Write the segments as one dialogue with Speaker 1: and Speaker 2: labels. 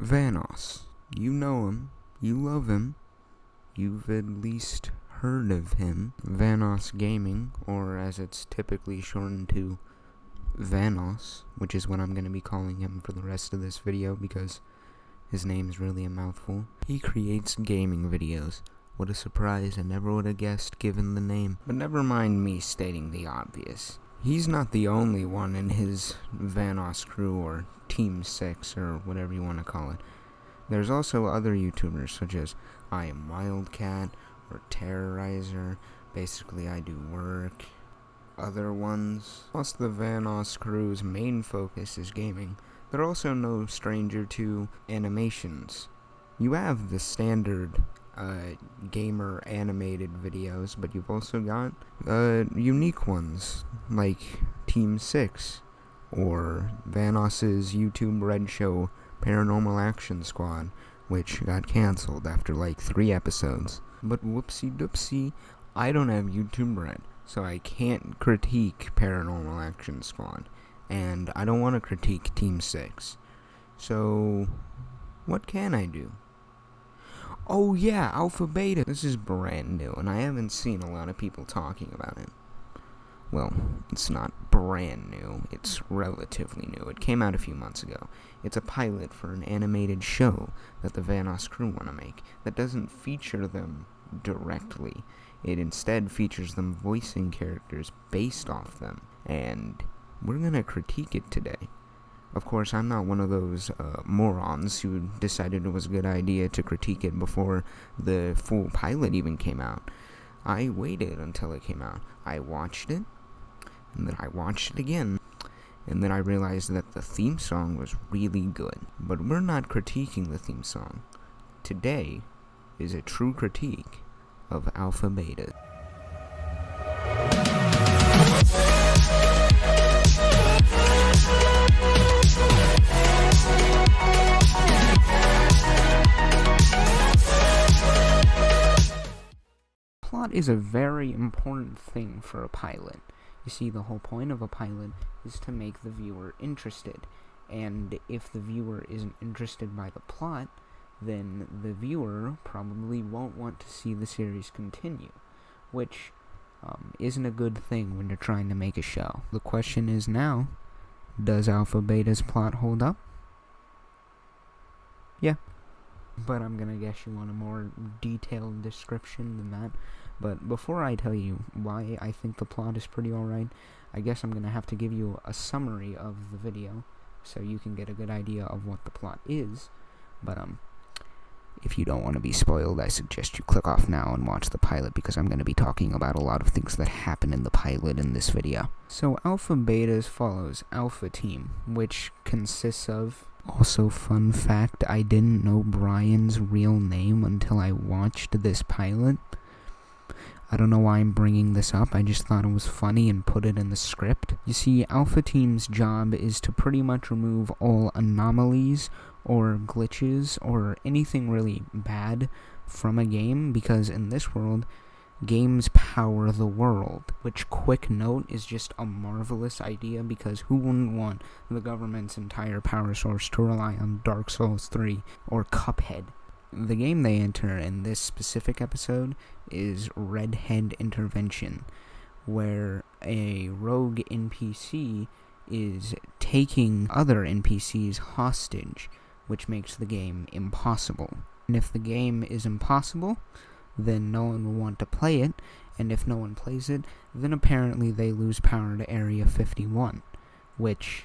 Speaker 1: Vanoss. You know him. You love him. You've at least heard of him. Vanoss Gaming, or as it's typically shortened to, Vanoss, which is what I'm going to be calling him for the rest of this video because his name's really a mouthful. He creates gaming videos. What a surprise, I never would have guessed given the name. But never mind me stating the obvious. He's not the only one in his Vanoss crew or Team 6 or whatever you want to call it. There's also other YouTubers such as I Am Wildcat or Terrorizer, Basically I Do Work, other ones. Plus the Vanoss crew's main focus is gaming. They're also no stranger to animations. You have the standard gamer animated videos, but you've also got unique ones like Team 6 or Vanoss's YouTube Red Show Paranormal Action Squad, which got cancelled after like 3 episodes. But whoopsie doopsie, I don't have YouTube Red, so I can't critique Paranormal Action Squad, and I don't want to critique Team 6. So what can I do? Oh yeah, Alpha Beta. This is brand new, and I haven't seen a lot of people talking about it. Well, it's not brand new, it's relatively new. It came out a few months ago. It's a pilot for an animated show that the Vanoss crew want to make that doesn't feature them directly. It instead features them voicing characters based off them, and we're gonna critique it today. Of course, I'm not one of those morons who decided it was a good idea to critique it before the full pilot even came out. I waited until it came out. I watched it, and then I watched it again, and then I realized that the theme song was really good. But we're not critiquing the theme song. Today is a true critique of Alpha Beta. Plot is a very important thing for a pilot. You see, the whole point of a pilot is to make the viewer interested, and if the viewer isn't interested by the plot, then the viewer probably won't want to see the series continue, which isn't a good thing when you're trying to make a show. The question is now, does Alpha Beta's plot hold up? Yeah. But I'm gonna guess you want a more detailed description than that. But before I tell you why I think the plot is pretty alright, I guess I'm gonna have to give you a summary of the video so you can get a good idea of what the plot is. But if you don't want to be spoiled, I suggest you click off now and watch the pilot, because I'm going to be talking about a lot of things that happen in the pilot in this video. So Alpha Beta follows Alpha Team, which consists of... Also, fun fact, I didn't know Brian's real name until I watched this pilot. I don't know why I'm bringing this up, I just thought it was funny and put it in the script. You see, Alpha Team's job is to pretty much remove all anomalies or glitches or anything really bad from a game, because in this world, games power the world, which, quick note, is just a marvelous idea, because who wouldn't want the government's entire power source to rely on Dark Souls 3 or Cuphead? The game they enter in this specific episode is Redhead Intervention, where a rogue NPC is taking other NPCs hostage, which makes the game impossible. And if the game is impossible, then no one will want to play it, and if no one plays it, then apparently they lose power to Area 51, which,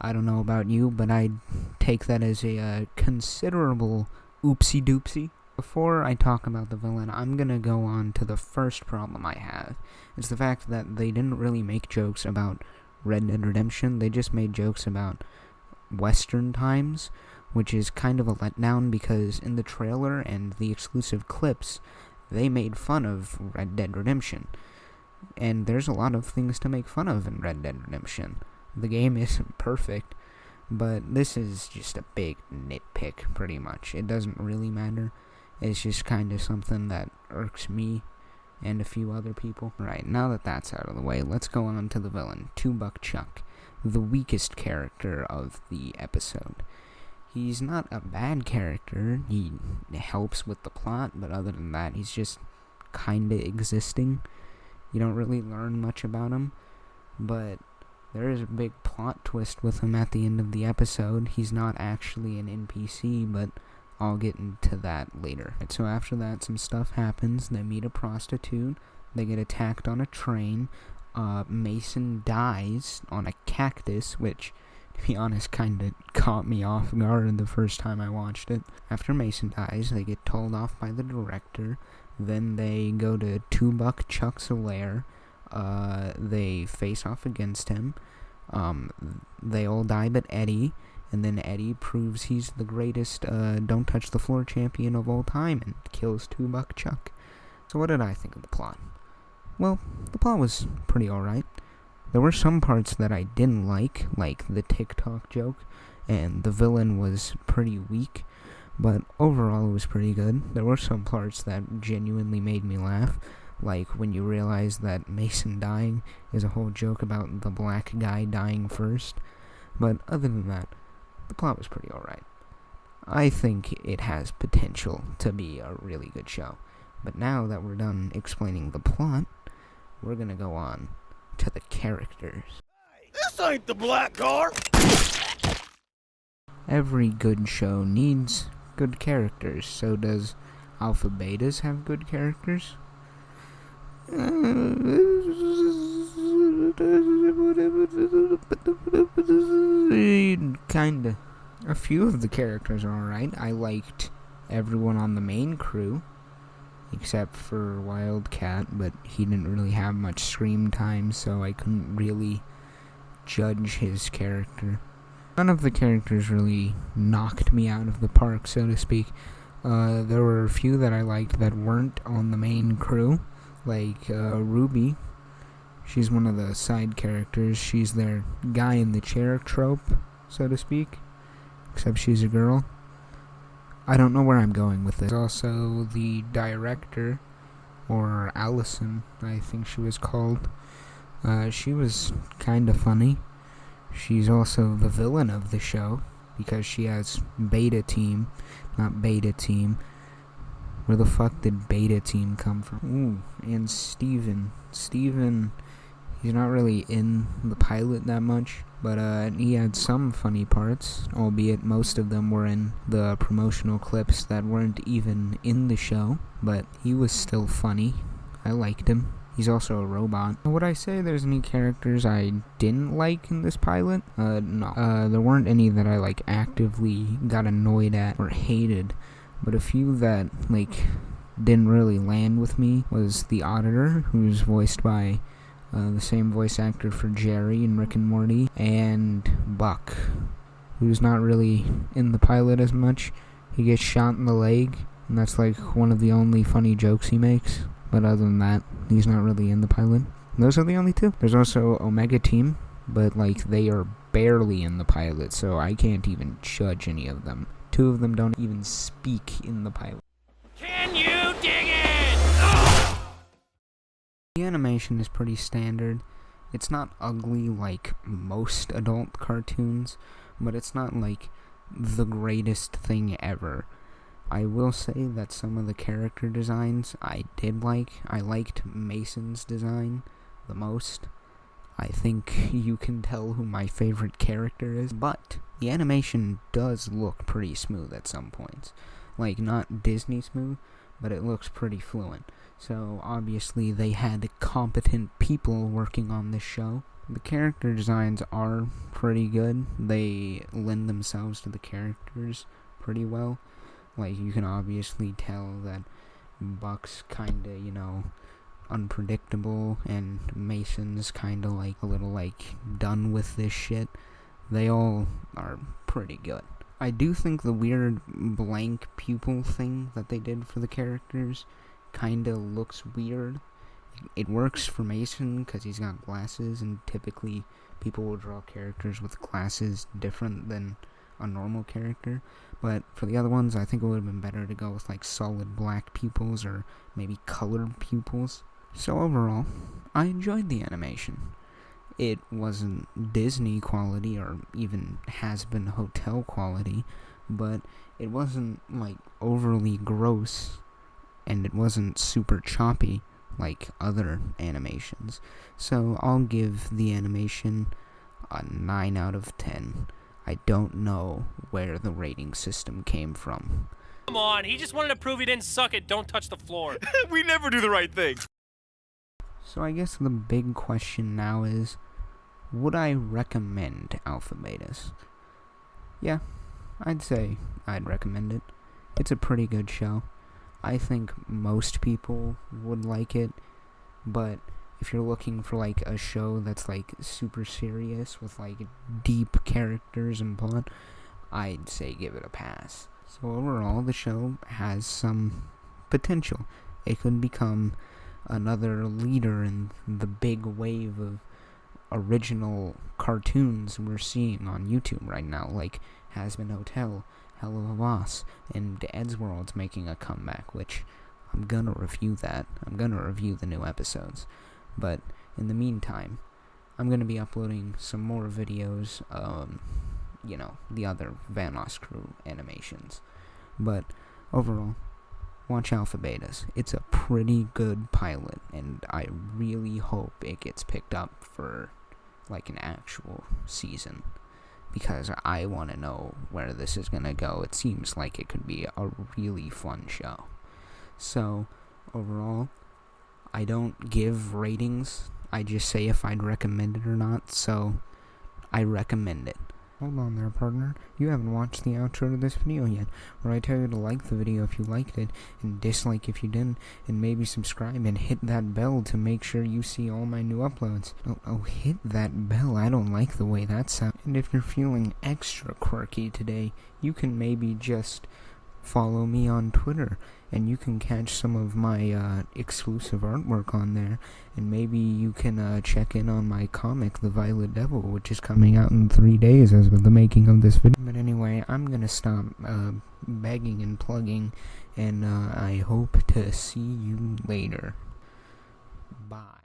Speaker 1: I don't know about you, but I'd take that as a considerable oopsie doopsie. Before I talk about the villain, I'm gonna go on to the first problem I have. It's the fact that they didn't really make jokes about Red Dead Redemption, they just made jokes about Western times, which is kind of a letdown, because in the trailer and the exclusive clips, they made fun of Red Dead Redemption. And there's a lot of things to make fun of in Red Dead Redemption. The game isn't perfect, but this is just a big nitpick, pretty much. It doesn't really matter. It's just kind of something that irks me and a few other people. Right, now that that's out of the way, let's go on to the villain, Two Buck Chuck, the weakest character of the episode. He's not a bad character. He helps with the plot, but other than that, he's just kinda existing. You don't really learn much about him, but there is a big plot twist with him at the end of the episode. He's not actually an NPC, but I'll get into that later. So after that, some stuff happens. They meet a prostitute. They get attacked on a train. Mason dies on a cactus, which, to be honest, kind of caught me off guard the first time I watched it. After Mason dies, they get told off by the director. Then they go to Two-Buck Chuck's lair. They face off against him. They all die but Eddie. And then Eddie proves he's the greatest Don't Touch the Floor champion of all time and kills Two-Buck Chuck. So what did I think of the plot? Well, the plot was pretty alright. There were some parts that I didn't like the TikTok joke, and the villain was pretty weak, but overall it was pretty good. There were some parts that genuinely made me laugh, like when you realize that Mason dying is a whole joke about the black guy dying first, but other than that, the plot was pretty alright. I think it has potential to be a really good show, but now that we're done explaining the plot, we're gonna go on to the characters.
Speaker 2: This ain't the black car!
Speaker 1: Every good show needs good characters, so does Alpha Betas have good characters? Kinda. A few of the characters are alright. I liked everyone on the main crew, except for Wildcat, but he didn't really have much screen time, so I couldn't really judge his character. None of the characters really knocked me out of the park, so to speak. There were a few that I liked that weren't on the main crew, like Ruby. She's one of the side characters. She's their guy in the chair trope, so to speak, except she's a girl. I don't know where I'm going with this. Also, the director, or Allison, I think she was called. She was kind of funny. She's also the villain of the show, because she has Beta Team, not Beta Team. Where the fuck did Beta Team come from? Ooh, and Steven. Steven, he's not really in the pilot that much, but he had some funny parts, albeit most of them were in the promotional clips that weren't even in the show, but he was still funny. I liked him. He's also a robot. Would I say there's any characters I didn't like in this pilot? No. There weren't any that I, actively got annoyed at or hated, but a few that, didn't really land with me was the Auditor, who's voiced by the same voice actor for Jerry in Rick and Morty, and Buck, who's not really in the pilot as much. He gets shot in the leg, and that's one of the only funny jokes he makes, but other than that, he's not really in the pilot. Those are the only two. There's also Omega Team, but they are barely in the pilot, so I can't even judge any of them. Two of them don't even speak in the pilot.
Speaker 2: Can you dig it?
Speaker 1: The animation is pretty standard. It's not ugly like most adult cartoons, but it's not the greatest thing ever. I will say that some of the character designs I did like. I liked Mason's design the most. I think you can tell who my favorite character is, but the animation does look pretty smooth at some points. Not Disney smooth, but it looks pretty fluent. So obviously they had competent people working on this show. The character designs are pretty good. They lend themselves to the characters pretty well. You can obviously tell that Buck's kinda, unpredictable, and Mason's kinda a little done with this shit. They all are pretty good. I do think the weird blank pupil thing that they did for the characters kinda looks weird. It works for Mason because he's got glasses, and typically people will draw characters with glasses different than a normal character, but for the other ones, I think it would have been better to go with solid black pupils or maybe colored pupils. So overall, I enjoyed the animation. It wasn't Disney quality or even has-been hotel quality, but it wasn't like overly gross, and it wasn't super choppy like other animations. So I'll give the animation a 9 out of 10. I don't know where the rating system came from.
Speaker 2: Come on, he just wanted to prove he didn't suck at Don't Touch the Floor.
Speaker 3: We never do the right thing.
Speaker 1: So I guess the big question now is, would I recommend Alpha Betas? Yeah, I'd say I'd recommend it. It's a pretty good show. I think most people would like it, but if you're looking for like a show that's like super serious with like deep characters and plot, I'd say give it a pass. So overall, the show has some potential. It could become another leader in the big wave of original cartoons we're seeing on YouTube right now, like Has-Been Hotel, Hell of a Boss, and Eddsworld's making a comeback, which I'm gonna review that. I'm gonna review the new episodes. But in the meantime, I'm gonna be uploading some more videos, the other Vanoss crew animations. But overall, watch Alpha Betas. It's a pretty good pilot, and I really hope it gets picked up for like an actual season, because I want to know where this is going to go. It seems like it could be a really fun show. So, overall, I don't give ratings. I just say if I'd recommend it or not, so I recommend it. Hold on there, partner. You haven't watched the outro to this video yet, where I tell you to like the video if you liked it, and dislike if you didn't, and maybe subscribe and hit that bell to make sure you see all my new uploads. Oh, hit that bell. I don't like the way that sounds. And if you're feeling extra quirky today, you can maybe just follow me on Twitter, and you can catch some of my exclusive artwork on there, and maybe you can check in on my comic, The Violet Devil, which is coming out in 3 days as of the making of this video. But anyway, I'm gonna stop begging and plugging, and I hope to see you later. Bye.